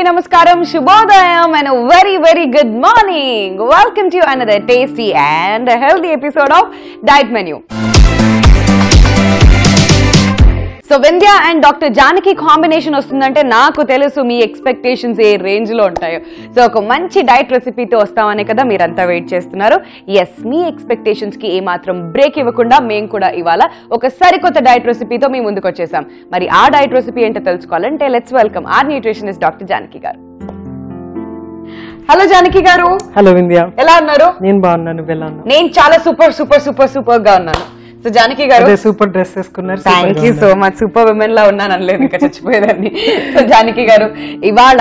Andariki namaskaram, Shubhodayam, and a very good morning. Welcome to another tasty and healthy episode of Diet Menu. So Vindhya and Dr. Janaki combination ostundante naaku telusu mee expectations ee range lo untayo. So oka manchi diet recipe tho vastamane kada meeranta wait chestunnaru. Yes, mee expectations ki ee matram break ivvakunda mem kuda ivala oka sarikotta diet recipe tho mee munduku vachesam. Mari aa diet recipe ento telusukovalante let's welcome our nutritionist Dr. Janaki garu. Hello Janaki garu. Hello Vindhya. Ela unnaru? Nenu baagunnanu vela unnaru. Nenu chaala super ga unnanu. So Janaki garu, super dress eskunnaru. Thank you so much. Super women la unnanu analedu inka చచ్చిపోయేదాన్ని. So Janaki garu, ఇవాళ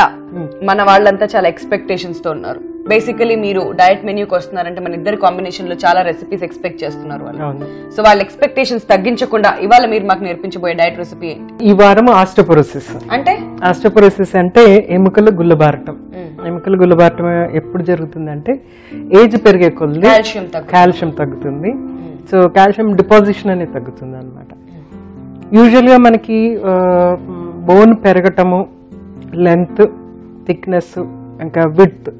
మన వాళ్ళంతా చాలా expectations తో ఉన్నారు. Basically మీరు diet మెన్యూకి వస్తున్నారంటే మన ఇద్దరి కాంబినేషన్ లో చాలా రెసిపీస్ ఎక్స్పెక్ట్ చేస్తున్నారు వాళ్ళు. సో వాళ్ళ ఎక్స్పెక్టేషన్స్ తగ్గించకుండా ఇవాళ మీరు మాకు నేర్పించబోయే డయట్ రెసిపీ ఏంటి? ఈ వారం ఆస్టియోపోరోసిస్. అంటే ఆస్టియోపోరోసిస్ అంటే ఎముకలు గుల్లబారటం. ఎముకలు గుల్లబారటం ఎప్పుడు జరుగుతుందంటే ఏజ్ పెరిగే కొద్దీ కాల్షియం తగ్గుతుంది. సో కాల్షియం డిపాజిషన్ అనేది తగ్గుతుంది అనమాట. యూజువల్గా మనకి బోన్ పెరగటము, లెంత్, థిక్నెస్, ఇంకా విడ్త్,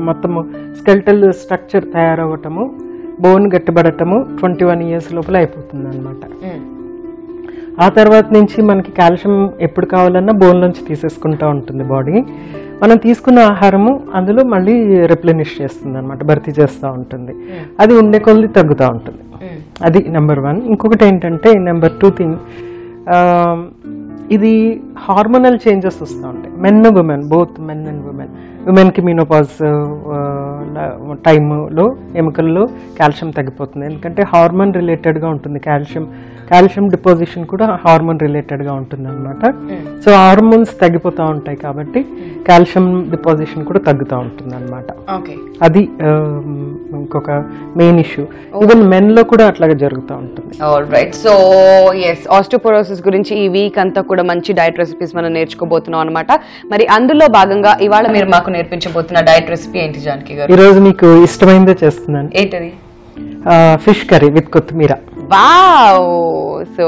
మొత్తము స్కెల్టల్ స్ట్రక్చర్ తయారవ్వటము, బోన్ గట్టిపడటము 21 years లోపల అయిపోతుంది అనమాట. ఆ తర్వాత నుంచి మనకి కాల్షియం ఎప్పుడు కావాలన్నా బోన్ నుంచి తీసేసుకుంటూ ఉంటుంది బాడీ. మనం తీసుకున్న ఆహారము అందులో మళ్ళీ రిప్లెనిష్ చేస్తుంది అనమాట, భర్తీ చేస్తూ ఉంటుంది. అది ఉండే కొద్ది తగ్గుతూ ఉంటుంది. అది నెంబర్ 1. ఇంకొకటి ఏంటంటే నెంబర్ 2 థింగ్, ఇది హార్మోనల్ చేంజెస్ వస్తూ ఉంటాయి. Men women, both men and women. ఉమెన్కి మీనోపాజ్ టైంలో ఎముకల్లో కాల్షియం తగ్గిపోతుంది, ఎందుకంటే హార్మోన్ రిలేటెడ్గా ఉంటుంది. కాల్షియం డిపాజిషన్ కూడా హార్మోన్ రిలేటెడ్గా ఉంటుంది అనమాట. సో హార్మోన్స్ తగ్గిపోతూ ఉంటాయి కాబట్టి కాల్షియం డిపాజిషన్ కూడా తగ్గుతూ ఉంటుంది అనమాట. అది ఇంకొక మెయిన్ ఇష్యూ. ఈవెన్ మెన్ లో కూడా అట్లాగే జరుగుతూ ఉంటుంది. ఆల్రైట్. సో ఎస్, ఆస్టియోపోరోసిస్ గురించి ఈ వీక్ అంతా కూడా మంచి డైట్ రెసిపీస్ మనం నేర్చుకోబోతున్నాం అనమాట. మరి అందులో భాగంగా ఇవాళ మీరు మాకు నేర్పించబోతున్న డైట్ రెసిపీ ఏంటి జానకి గారు? ఈ రోజు మీకు ఇష్టమైనదే చేస్తున్నాను. ఏంటది? ఫిష్ కర్రీ విత్ కొత్తిమీర. Wow! So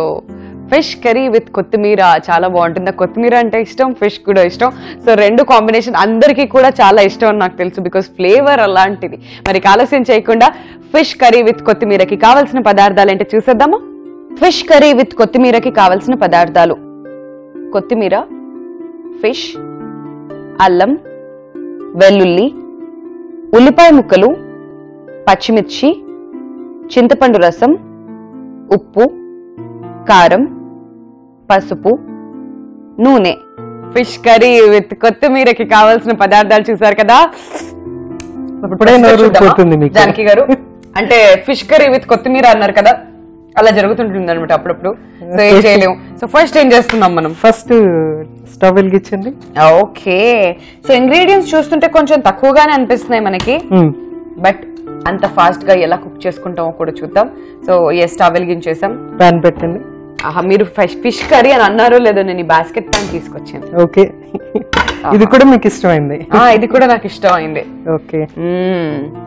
fish curry with కొత్తిమీర చాలా బాగుంటుంది. కొత్తిమీర అంటే ఇష్టం, ఫిష్ కూడా ఇష్టం. సో రెండు కాంబినేషన్ అందరికీ కూడా చాలా ఇష్టం అని నాకు తెలుసు, బికాస్ ఫ్లేవర్ అలాంటిది. మరి ఆలస్యం చేయకుండా ఫిష్ కర్రీ విత్ కొత్తిమీరకి కావాల్సిన పదార్థాలు ఏంటో చూసేద్దామా? ఫిష్ కర్రీ విత్ కొత్తిమీరకి కావాల్సిన పదార్థాలు: కొత్తిమీర, ఫిష్, అల్లం, వెల్లుల్లి, ఉల్లిపాయ ముక్కలు, పచ్చిమిర్చి, చింతపండు రసం, ఉప్పు, కారం, పసుపు, నూనె. ఫిష్ కర్రీ విత్ కొత్తిమీరకి కావాల్సిన పదార్థాలు చూసారు కదా. జానకి గారు, అంటే ఫిష్ కర్రీ విత్ కొత్తిమీర అన్నారు కదా, అలా జరుగుతుంటుంది అనమాట అప్పుడప్పుడు. సో ఏం చేయలేము. సో ఫస్ట్ ఏం చేస్తున్నాం మనం? ఫస్ట్ స్టవ్ వెలిగించండి. ఓకే. సో ఇంగ్రీడియంట్స్ చూస్తుంటే కొంచెం తక్కువగానే అనిపిస్తున్నాయి మనకి, బట్ అంత ఫాస్ట్ గా ఎలా కుక్ చేసుకుంటామో కూడా చూద్దాం. సో స్టవ్ వెలిగించేసాం, పాన్ పెట్టండి. మీరు ఫిష్ కర్రీ అని అన్నారో లేదో, నేను ఈ బాస్కెట్ ప్యాన్ తీసుకొచ్చాను. ఓకే, ఇది కూడా మీకు ఇష్టమైంది? ఇది కూడా నాకు ఇష్టం అయింది. ఓకే.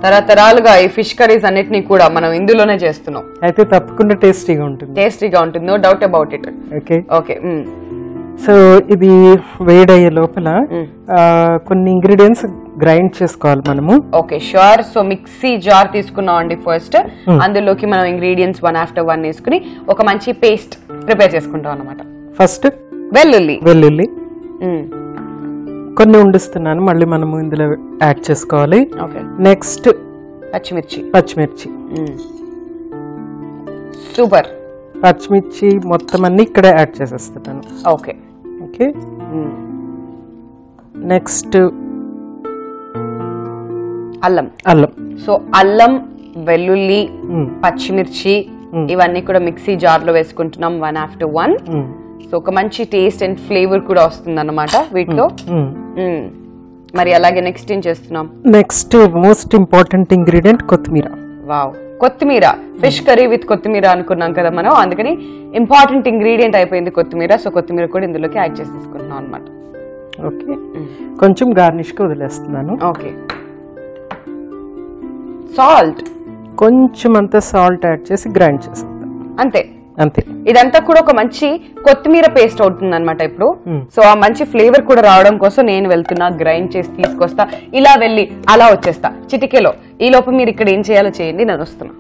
తరతరాలుగా ఈ ఫిష్ కర్రీస్ అన్నిటినీ కూడా మనం ఇందులోనే చేస్తున్నాం. అయితే తప్పకుండా టేస్టీగా ఉంటుంది, no doubt about it. Okay okay. So ఇది వేడయ్యే లోపల కొన్ని ఇంగ్రీడియంట్స్ గ్రైండ్ చేసుకోవాలి మనము. Okay, sure. So mixie jar తీసుకున్నాం అండి ఫస్ట్. అందులోకి మనం ఇంగ్రీడియంట్స్ 1 after 1 వేసుకుని ఒక మంచి పేస్ట్ ప్రిపేర్ చేసుకుంటాం అన్నమాట. ఫస్ట్ వెల్లుల్లి కొన్ని ఉండిస్తున్నాను, మళ్ళీ మనము ఇందులో యాడ్ చేసుకోవాలి. నెక్స్ట్ పచ్చిమిర్చి. సూపర్. పచ్చిమిర్చి మొత్తం అన్ని ఇక్కడ యాడ్ చేసేస్తున్నాను. ఓకే. నెక్స్ట్ అల్లం. సో అల్లం, వెల్లుల్లి, పచ్చిమిర్చి ఇవన్నీ కూడా మిక్సీ జార్ లో వేసుకుంటున్నాం 1 after 1. సో ఒక మంచి టేస్ట్ అండ్ ఫ్లేవర్ కూడా వస్తుంది అన్నమాట వీటిలో. మరి అలాగే నెక్స్ట్ ఏం చేస్తున్నాం? నెక్స్ట్ మోస్ట్ ఇంపార్టెంట్ ఇంగ్రీడియంట్ కొత్తిమీర. వావ్, కొత్తిమీర. ఫిష్ కర్రీ విత్ కొత్తిమీర అనుకున్నాం కదా మనం, అందుకని ఇంపార్టెంట్ ఇంగ్రీడియంట్ అయిపోయింది కొత్తిమీర. సో కొత్తిమీర కూడా ఇందులోకి యాడ్ చేసేసుకుంటున్నాం అనమాట. ఓకే, కొంచెం గార్నిష్ కి వదిలేస్తున్నాను. ఓకే. సాల్ట్, కొంచెం అంతా సాల్ట్ యాడ్ చేసి గ్రైండ్ చేసేద్దాం. అంతే. అంతే. ఇదంతా కూడా ఒక మంచి కొత్తిమీర పేస్ట్ అవుతుంది అనమాట ఇప్పుడు. సో ఆ మంచి ఫ్లేవర్ కూడా రావడం కోసం నేను వెళ్తున్నా, గ్రైండ్ చేసి తీసుకొస్తా, ఇలా వెళ్ళి అలా వచ్చేస్తా చిటికెలో. ఈ లోపు మీరు ఇక్కడ ఏం చేయాలో చేయండి, నేను వస్తున్నా.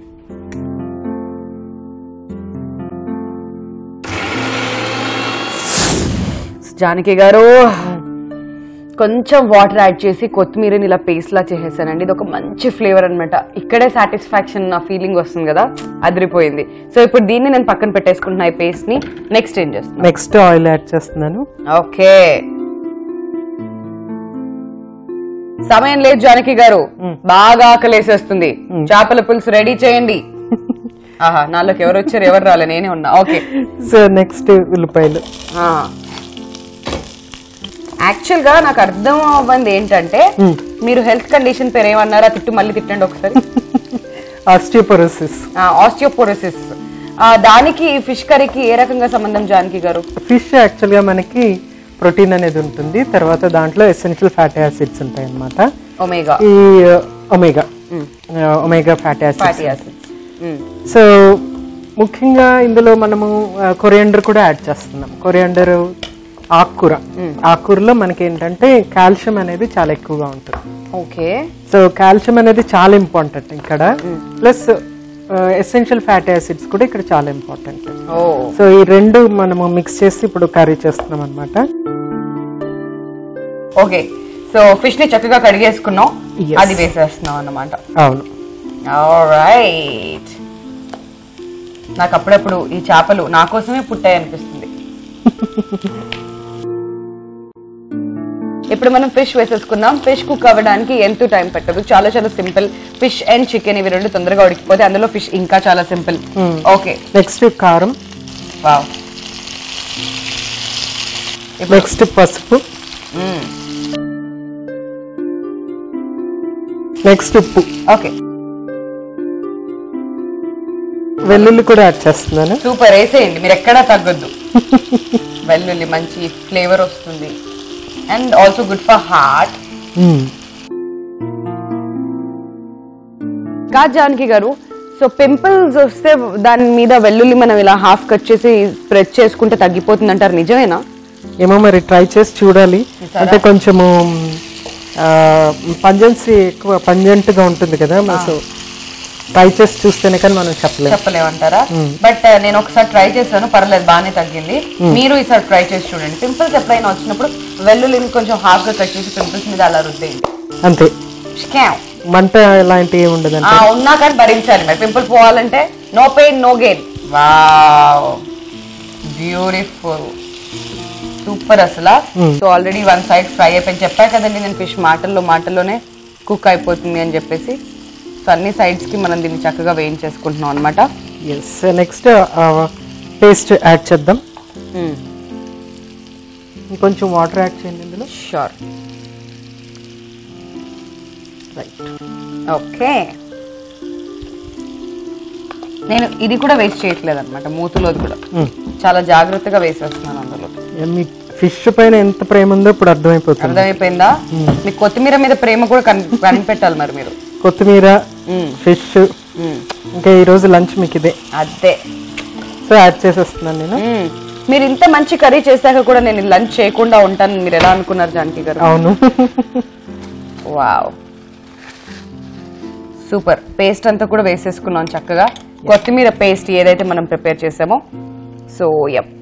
జానకి గారు కొంచెం వాటర్ యాడ్ చేసి కొత్తిమీరని ఇలా పేస్ట్ లా చేసేసానండి. ఇది ఒక మంచి ఫ్లేవర్ అనమాట. ఇక్కడే సాటిస్ఫాక్షన్ నా ఫీలింగ్ వస్తుంది కదా, అదిరిపోయింది. సో ఇప్పుడు దీన్ని నేను పక్కన పెట్టేసుకుంటున్నా ఈ పేస్ట్ ని. నెక్స్ట్ ఏం చేస్తున్నా? నెక్స్ట్ ఆయిల్ యాడ్ చేస్తున్నాను. ఓకే, సమయం లేదు జానకి గారు, బాగా ఆకలేసేస్తుంది. చేపల పులుసు రెడీ చేయండి. ఆహా, నాలోకి ఎవరు వచ్చారు, ఎవరు రాలే, నేనే ఉన్నా. ఓకే, సో నెక్స్ట్ ఉల్లిపాయలు. యాక్చువల్ గా నాకు అర్థం అవ్వంది ఏంటంటే, మీరు హెల్త్ కండిషన్ పేరు ఏమన్నారా? మళ్ళీ తిట్టండి ఒకసారి. ఆస్టియోపోరోసిస్. ఆస్టియోపోరోసిస్. దానికి ఫిష్ కర్రీకి ఏ రకంగా సంబంధం జానకి గారు? ఫిష్ యాక్చువల్ గా మనకి ప్రోటీన్ అనేది ఉంటుంది, తర్వాత దాంట్లో ఎసెన్షియల్ ఫ్యాటీ యాసిడ్స్ ఉంటాయి అన్నమాట. ఒమేగా. ఈ ఒమేగా ఫ్యాటీ యాసిడ్స్. సో ముఖ్యంగా ఇందులో మనము కొరియాండర్ కూడా యాడ్ చేస్తున్నాం. కొరియాండర్ ఆకుకూరలో మనకి ఏంటంటే కాల్షియం అనేది చాలా ఎక్కువగా ఉంటుంది. ఓకే, సో కాల్షియం అనేది చాలా ఇంపార్టెంట్ ఇక్కడ. ప్లస్ ఎసెన్షియల్ ఫ్యాటీ యాసిడ్స్ కూడా ఇక్కడ చాలా ఇంపార్టెంట్. సో ఈ రెండు మనము మిక్స్ చేసి ఇప్పుడు కర్రీ చేస్తున్నాం అన్నమాట. ఓకే, సో ఫిష్ ని చక్కగా కడిగేసుకున్నాం, అది వేసేస్తున్నాం అన్నమాట. అవును. ఆల్రైట్, నాకు అప్పుడప్పుడు ఈ చేపలు నా కోసమే పుట్టాయి అనిపిస్తుంది. ఇప్పుడు మనం ఫిష్ వేసేసుకున్నాం. ఫిష్ కుక్ అవ్వడానికి ఎంత టైం పట్టదు, చాలా చాలా సింపుల్. ఫిష్ అండ్ చికెన్ ఇవి రెండు తొందరగా ఉడికిపోతే, అందులో ఫిష్ ఇంకా చాలా సింపుల్. ఓకే, నెక్స్ట్ కారం. వావ్. నెక్స్ట్ పసుపు. నెక్స్ట్ ఉప్పు. ఓకే, వెల్లుల్లి కూడా యాడ్ చేస్తున్నాను. సూపర్, వేసేయండి, మీరు ఎక్కడా తగ్గొద్దు. వెల్లుల్లి మంచి ఫ్లేవర్ వస్తుంది and also good for heart. కాదు జానకి గారు, సో పింపుల్స్ వస్తే దాని మీద వెల్లుల్లి మనం ఇలా హాఫ్ కట్ చేసి స్ప్రెడ్ చేసుకుంటే తగ్గిపోతుంది అంటారు, నిజమేనా? ఏమో మరి ట్రై చేసి చూడాలి. అంటే కొంచెము పంజెన్సీ ఎక్కువ పంజెంట్ గా ఉంటుంది కదా, సో ట్రై చేసి చూస్తేనే కానీ మనం చెప్పలేమంటారా? బట్ నేను ఒకసారి ట్రై చేశాను, పర్లేదు, బాగానే తగ్గింది. మీరు ఈసారి ట్రై చేసి చూడండి. పింపుల్స్ ఎప్పుడైనా వచ్చినప్పుడు వెల్లుల్లిని కొంచెం హాఫ్ గా కట్ చేసి పింపుల్స్ మీద అలా రుద్దేయండి, అంతే. మంట ఇలాంటి ఉండదు, ఉన్నా కానీ భరించాలి. మరి పింపుల్ పోవాలంటే no pain no gain. Wow, beautiful, super అసలు. So already one side fry అయిపోయింది. చెప్పా కదండి నేను, ఫిష్ మాటల్లోనే కుక్ అయిపోతుంది అని చెప్పేసి. సో అన్ని సైడ్స్ కి మనం దీన్ని చక్కగా వేయించేసుకుంటున్నాం అనమాట. నెక్స్ట్ పేస్ట్ యాడ్ చేద్దాం. కొంచెం వాటర్ యాడ్ చేయండి ఇందులో. షూర్. Right, okay. నేను ఇది కూడా వేస్ట్ చేయట్లేదు అనమాట, మూతులోది కూడా చాలా జాగ్రత్తగా వేసేస్తున్నాను అందులో. మీ ఫిష్ పైన ఎంత ప్రేమ ఉందో ఇప్పుడు అర్థమైపోతుంది. అర్థమైపోయిందా? మీకు కొత్తిమీర మీద ప్రేమ కూడా కనిపెట్టాలి మరి మీరు. కొత్తిమీర, ఫిష్, ఇంకా ఈ రోజు లంచ్ మీకు ఇదే. అదే, సో యాడ్ చేసేస్తున్నాను నేను. మీరు ఇంత మంచి కర్రీ చేశాక కూడా నేను లంచ్ చేయకుండా ఉంటాను మీరు ఎలా అనుకున్నారు జానకి గారు? అవును. Wow, super. పేస్ట్ అంతా కూడా వేసేసుకున్నాం చక్కగా, కొత్తిమీర పేస్ట్ ఏదైతే మనం ప్రిపేర్ చేసామో. సో యప్,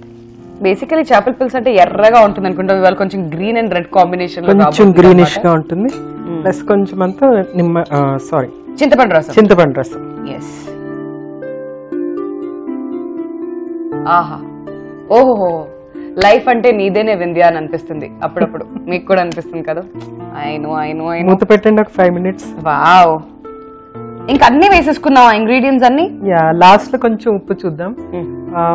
బేసికలీ చేపల పులుసు అంటే ఎర్రగా ఉంటుంది అనుకుంటాం, ఇవాళ కొంచెం గ్రీన్ అండ్ రెడ్ కాంబినేషన్, కొంచెం గ్రీనిష్ గా ఉంటుంది. ప్లస్ కొంచెం అంతా చింతపండు రసం. ఎస్. ఆహా, ఓహో, లైఫ్ అంటే నీదేనే వింధ్యా అని అనిపిస్తుంది అప్పుడప్పుడు. మీకు కూడా అనిపిస్తుంది కదా? ఐను మూత పెట్టండి ఒక 5 minutes. వావ్, ఇంకా అన్ని వేసేసుకున్నాం ఇంగ్రీడియంట్స్ అన్ని. లాస్ట్ లో కొంచెం ఉప్పు చూద్దాం.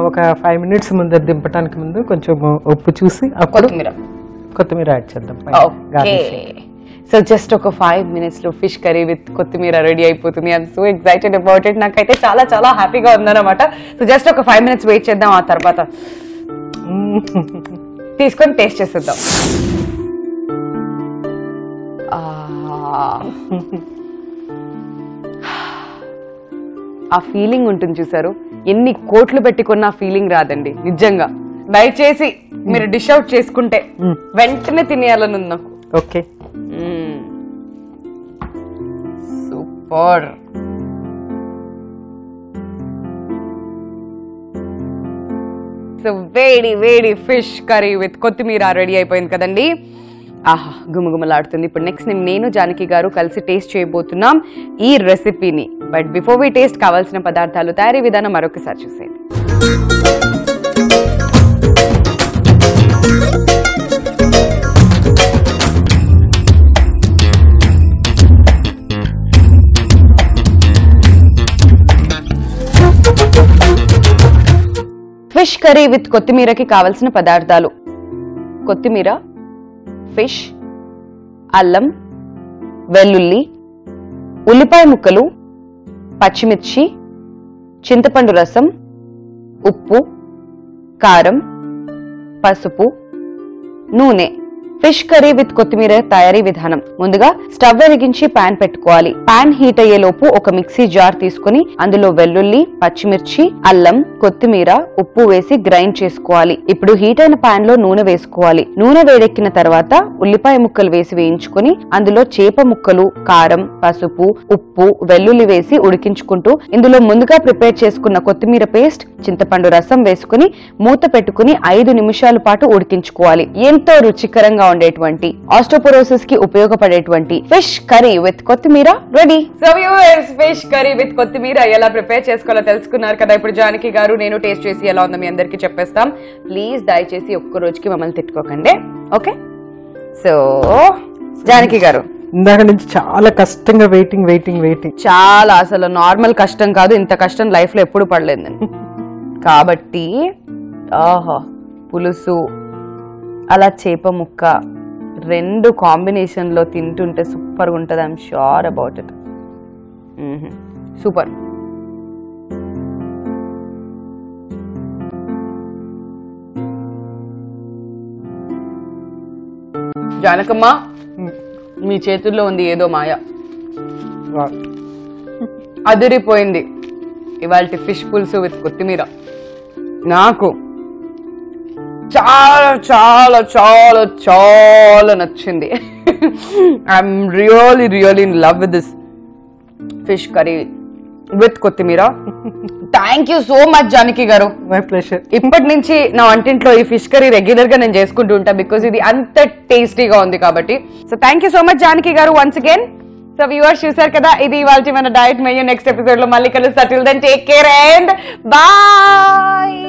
ఒక 5 minutes ముందు దింపడానికి ముందు కొంచెం ఉప్పు చూసి కొత్తిమీర యాడ్ చేద్దాం. సో జస్ట్ ఒక 5 minutes లో ఫిష్ కర్రీ విత్ కొత్తిమీర రెడీ అయిపోతుంది. I'm so excited about it. నాకైతే చాలా చాలా హ్యాపీగా ఉందన్నమాట. సో జస్ట్ ఒక 5 minutes వెయిట్ చేద్దాం, ఆ తర్వాత తీసుకొని టేస్ట్ చేసేద్దాం. ఆ ఫీలింగ్ ఉంటుంది చూసారు, ఎన్ని కోట్లు పెట్టుకున్న ఫీలింగ్ రాదండి నిజంగా. దయచేసి మీరు డిష్ అవుట్ చేసుకుంటే వెంటనే తినేయాలని ఉంది నాకు. Okay, super. సో వేడి వేడి ఫిష్ కర్రీ విత్ కొత్తిమీర రెడీ అయిపోయింది కదండి. ఆహా, గుమగుమలాడుతుంది. ఇప్పుడు నెక్స్ట్ నేను జానకి గారు కలిసి టేస్ట్ చేయబోతున్నాం ఈ రెసిపీని. బట్ బిఫోర్ వి టేస్ట్ కావాల్సిన పదార్థాలు, తయారీ విధానం మరొకసారి చూసేయండి. ఫిష్ కర్రీ విత్ కొత్తిమీరకి కావలసిన పదార్థాలు: కొత్తిమీర, ఫిష్, అల్లం, వెల్లుల్లి, ఉల్లిపాయ ముక్కలు, పచ్చిమిర్చి, చింతపండు రసం, ఉప్పు, కారం, పసుపు, నూనె. ఫిష్ కర్రీ విత్ కొత్తిమీర తయారీ విధానం: ముందుగా స్టవ్ వెలిగించి పాన్ పెట్టుకోవాలి. పాన్ హీట్ అయ్యేలోపు ఒక మిక్సీ జార్ తీసుకుని అందులో వెల్లుల్లి, పచ్చిమిర్చి, అల్లం, కొత్తిమీర, ఉప్పు వేసి గ్రైండ్ చేసుకోవాలి. ఇప్పుడు హీట్ అయిన పాన్ లో నూనె వేసుకోవాలి. నూనె వేడెక్కిన తర్వాత ఉల్లిపాయ ముక్కలు వేసి వేయించుకుని అందులో చేప ముక్కలు, కారం, పసుపు, ఉప్పు, వెల్లుల్లి వేసి ఉడికించుకుంటూ ఇందులో ముందుగా ప్రిపేర్ చేసుకున్న కొత్తిమీర పేస్ట్, చింతపండు రసం వేసుకుని మూత పెట్టుకుని 5 నిమిషాల పాటు ఉడికించుకోవాలి. ఎంతో రుచికరంగా ఉండేటువంటి, ఆస్టోపోరోసిస్ కి ఉపయోగపడేటువంటి ఫిష్ కర్రీ విత్ కొత్తిమీర ready. So viewers, fish curry with కొత్తిమీర ఎలా ప్రిపేర్ చేసుకోవాలో తెలుసుకున్నారు కదా. ఇప్పుడు జానకి గారు, నేను టేస్ట్ చేసి ఎలా ఉందో మీ అందరికీ చెప్పేస్తాం. ప్లీజ్ దయచేసి ఒక్క రోజుకి మమ్మల్ని తిట్టుకోకండి, ఓకే? సో జానకి గారు, ఇందాక నుంచి చాలా కష్టంగా వెయిటింగ్ చాలా, అసలు నార్మల్ కష్టం కాదు, ఇంత కష్టం లైఫ్ లో ఎప్పుడు పడలేదు కాబట్టి. ఆహా, పులుసు అలా చేప ముక్క 2 కాంబినేషన్ లో తింటుంటే సూపర్ గా ఉంటుంది. I'm sure about it. Super. Janakamma, మీ చేతుల్లో ఉంది ఏదో మాయ. అదిరిపోయింది ఇవాళ ఫిష్ పులుసు విత్ కొత్తిమీర. నాకు చాలా చాలా చాలా చాలా నచ్చింది. I'm really in love with this fish curry with కొత్తిమీర. Thank you so much Janaki గారు. My pleasure. ఇప్పటి నుంచి నా వంటింట్లో ఈ ఫిష్ కర్రీ రెగ్యులర్ గా నేను చేసుకుంటూ ఉంటా, బికాస్ ఇది అంత టేస్టీగా ఉంది కాబట్టి. So thank you so much Janaki గారు వన్స్ అగైన్. సో వ్యూవర్స్, చూసారు కదా, ఇది ఇవాళ మన డైట్ మెన్యూ. నెక్స్ట్ ఎపిసోడ్ లో మళ్ళీ కలుస్తా. Till then take care and bye.